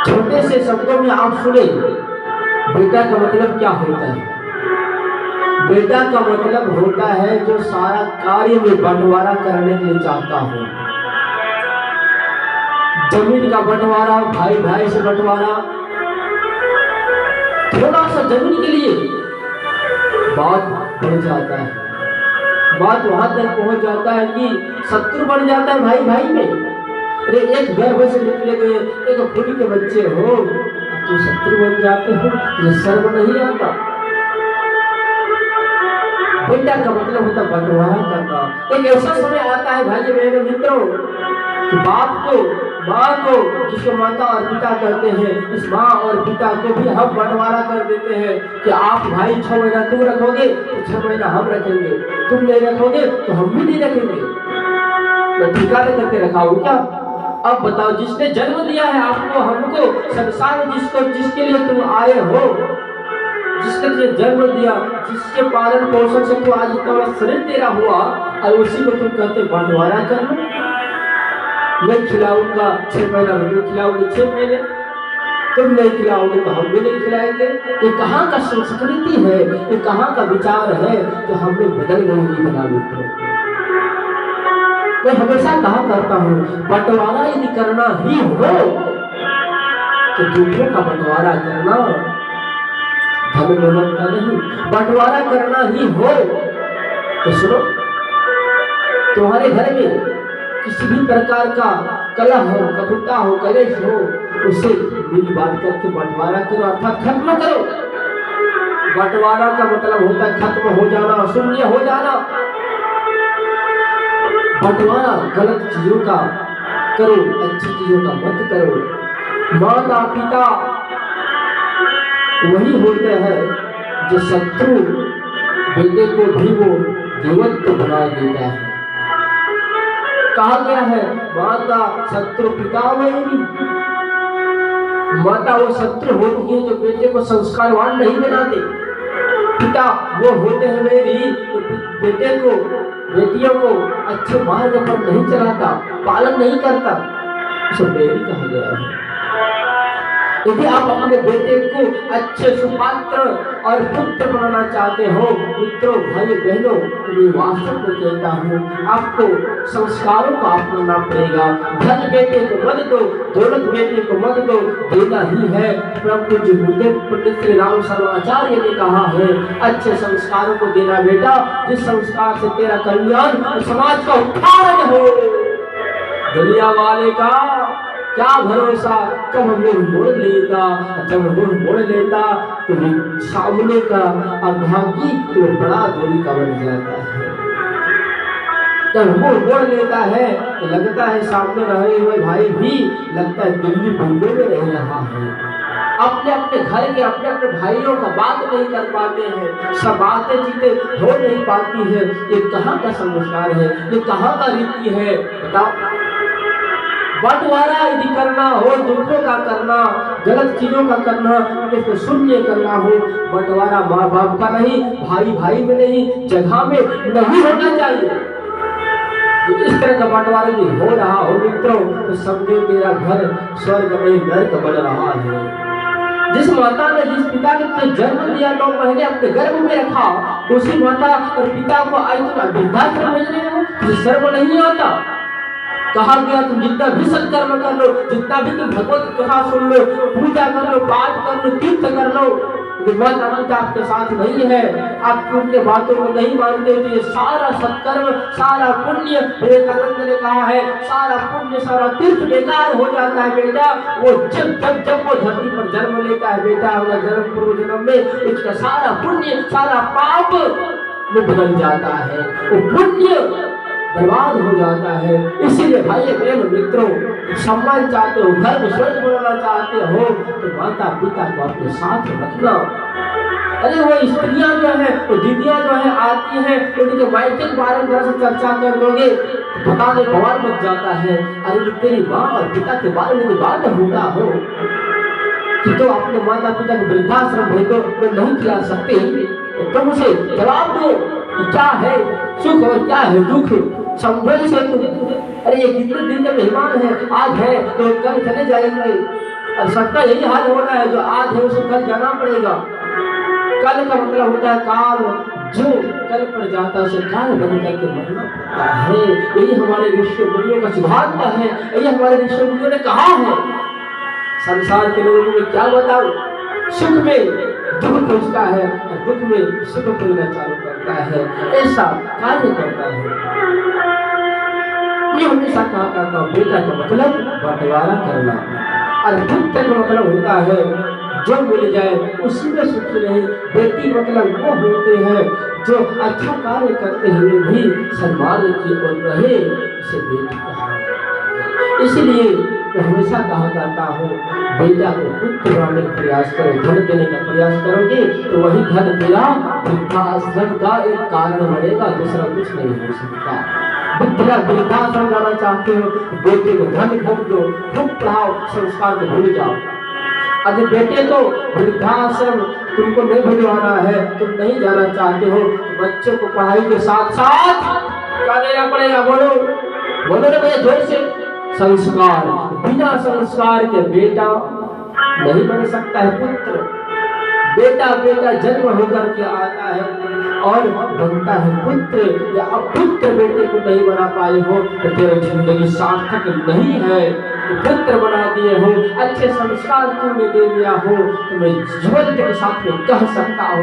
छोटे से शब्दों में आप सुने, बेटा का मतलब क्या होता है? बेटा का मतलब होता है जो सारा कार्य में बंटवारा करने के लिए चाहता हो। जमीन का बंटवारा, भाई भाई से बंटवारा, थोड़ा सा जमीन के लिए बात बढ़ जाता है, बात वहां तक पहुंच जाता है कि शत्रु बन जाता है भाई भाई में। अरे एक गर्भ से निकले गए एक फूल के बच्चे हो, तो शत्रु बन जाते हो, ये शर्म नहीं आता? बेटा का मतलब होता बंटवारा करना। एक ऐसा समय आता है भाई बहनों मित्रों कि बाप को, माँ को, जिसको माता और पिता कहते हैं, इस माँ और पिता को भी हम बंटवारा कर देते हैं कि आप भाई 6 महीना तुम रखोगे तो 6 महीना हम रखेंगे, तुम नहीं रखोगे तो हम भी नहीं रखेंगे। मैं ठिका दे करके रखा हूँ क्या? अब बताओ, जिसने जन्म दिया है आपको, हमको, संसार में जिसके लिए तुम आए हो, जिसने तुझे जन्म दिया, जिसके पालन पोषण से तू आज इतना बड़ा शरीर तेरा हुआ, और उसी को तुम कहते बंटवारा करना। मैं खिलाऊंगा 6 महीना, मैं खिलाऊंगी 6 महीने, तुम नहीं खिलाओगे तो हम भी नहीं खिलाएंगे। ये कहाँ का संस्कृति है, ये कहाँ का विचार है जो हम लोग बदल नहीं बना मित्रों। मैं हमेशा कहा करता हूँ, बंटवारा यदि करना ही हो तो दूसरों का बंटवारा करना धन दौलत का नहीं, बंटवारा करना ही हो तो सुनो, तुम्हारे घर में किसी भी प्रकार का कलह हो, कटुता हो, कलेश हो, उसे मिल बांट करके बंटवारा करो, अर्थात खत्म करो। बंटवारा का मतलब होता है खत्म हो जाना, शून्य हो जाना। बंटवारा गलत चीजों का करो, अच्छी चीजों का मत करो। माता पिता वही होते हैं जो शत्रु बेटे को भी वो देवत्व बना देता है। कहा गया है माता शत्रु पिता वही। माता वो शत्रु होती है जो बेटे को संस्कारवान नहीं बनाते, पिता वो होते हैं मेरी बेटे को, बेटियों को अच्छे मार्ग पर नहीं चलाता, पालन नहीं करता, उसे मेरी कहा गया है। यदि आप अपने बेटे को अच्छे सुपात्र और पुत्र बनाना चाहते हो मित्रों, भाई बहनों, मैं वास्तव में कहता हूँ आपको संस्कारों को अपनाना पड़ेगा। धन बेटे को मत दो, दौलत बेटे को मत दो, देना ही है। प्रभु जी गुरुदेव पंडित श्री राम शर्माचार्य ने कहा है, अच्छे संस्कारों को देना बेटा, जिस संस्कार से तेरा कल्याण और समाज का उत्थान हो। दुनिया वाले का क्या भरोसा, कब मुंह मोड़ लेता, जब मुंह मोड़ लेता तो सामने का अभागी तो बड़ा दूरी का बन जाता है। जब मुंह मोड़ लेता है तो लगता है सामने रहे हुए भाई भी लगता है दिल्ली बम्बे में रह रहा है। अपने अपने घर के अपने अपने भाइयों का बात नहीं कर पाते हैं, सब बातें चीजें हो नहीं पाती है। ये कहाँ का संस्कार है, ये कहाँ का रीति है बताओ। बंटवारा यदि करना हो, दूसरों का करना, गलत चीजों का करना, उसको शून्य करना हो, बंटवारा माँ बाप का नहीं, भाई भाई में नहीं, जगह में नहीं होना चाहिए। तो इस तरह का बंटवारा यदि हो रहा हो मित्रों, तो समझो तेरा घर स्वर्ग में नरक बन रहा है। जिस माता ने जिस पिता ने जन्म दिया, 9 महीने अपने गर्भ में रखा, उसी माता और पिता को आज तुम वृद्धाश्रम भेज रहे हो, तो शर्म नहीं आता? कहा गया तुम जितना भी सत्कर्म कर लो, जितना भी तुम भगवत कथा सुन लो, पूजा कर लो, पाठ कर लो, तीर्थ कर लो, माता पिता आपके साथ नहीं है, आप उनके बातों को नहीं मानते, तो ये सारा सत्कर्म, सारा पुण्य, विवेकानंद ने कहा है, सारा पुण्य, सारा तीर्थ बेकार हो जाता है बेटा। वो जब वो धरती पर जन्म लेता है बेटा, अपना जन्म पूर्व जन्म में उसका सारा पुण्य, सारा पाप में बदल जाता है, वो पुण्य बर्बाद हो जाता है। इसीलिए भाई प्रेम मित्रों, सम्मान चाहते हो, घर में स्वर्ग बनाना चाहते हो, तो माता पिता को अपने साथ रखना। अरे वो स्त्रियां जो है, वो दीदियां जो है आती है, उनके मायके के बारे में से चर्चा कर दोगे तो पता नहीं बवाल मच जाता है। अरे तेरी माँ और पिता के बारे में बात होता हो कि तो अपने माता पिता को वृद्धाश्रम भेजो, मैं नहीं खिला सकते, तो तुम उसे जवाब दो कि क्या है सुख और क्या है दुख, संभल से तुम। अरे ये कितने दिन का मेहमान है, आज है तो कल चले जाएंगे। और सबका यही हाल हो रहा है, जो आज है उसे कल जाना पड़ेगा। कल का मतलब होता है काल, जो कल पर जाता है उसे काल बन करके मरना पड़ता है। यही हमारे ऋषि मुनियों का सिद्धांत है, यही हमारे ऋषि मुनियों ने कहा है। संसार के लोगों को क्या बताऊं, सुख में दुख खोजता है और दुख में सुख खोजना चालू करता है, ऐसा कार्य करता है। मैं हमेशा कहा करता हूँ, बेटा का मतलब बंटवारा करना, और पुत्र का मतलब होता है जो मिल जाए उसी में सुख रहे। बेटी मतलब वो होते हैं जो अच्छा कार्य करते हुए भी सम्मान की ओर रहे, इसे बेटी कहा जाता है। इसलिए मैं हमेशा कहा करता हूँ, बेटा को पुत्र बनाने का प्रयास करो, धन देने का प्रयास करोगे तो वही धन तेरा वृद्धाश्रम का एक कारण बनेगा, दूसरा कुछ नहीं हो सकता। वृद्धाश्रम जाना चाहते हो, बेटे को धन खूब दो, खूब पढ़ाओ, संस्कार को भूल जाओ। अगर बेटे को वृद्धाश्रम तुमको नहीं भिजवाना है, तुम नहीं जाना चाहते हो, बच्चों को पढ़ाई के साथ साथ क्या देना पड़ेगा? बोलो बोलो ना भैया जोर से। संस्कार, बिना संस्कार के बेटा नहीं बन सकता है पुत्र। बेटा बेटा जन्म होकर के आता है और बनता है पुत्र, या अपुत्र बेटे को नहीं बना पाए हो तो तेरा जिंदगी सार्थक नहीं है। पुत्र बना दिए हो, अच्छे संस्कार तुमने दे दिया हो, तो मैं जीवन के साथ में कह सकता हूँ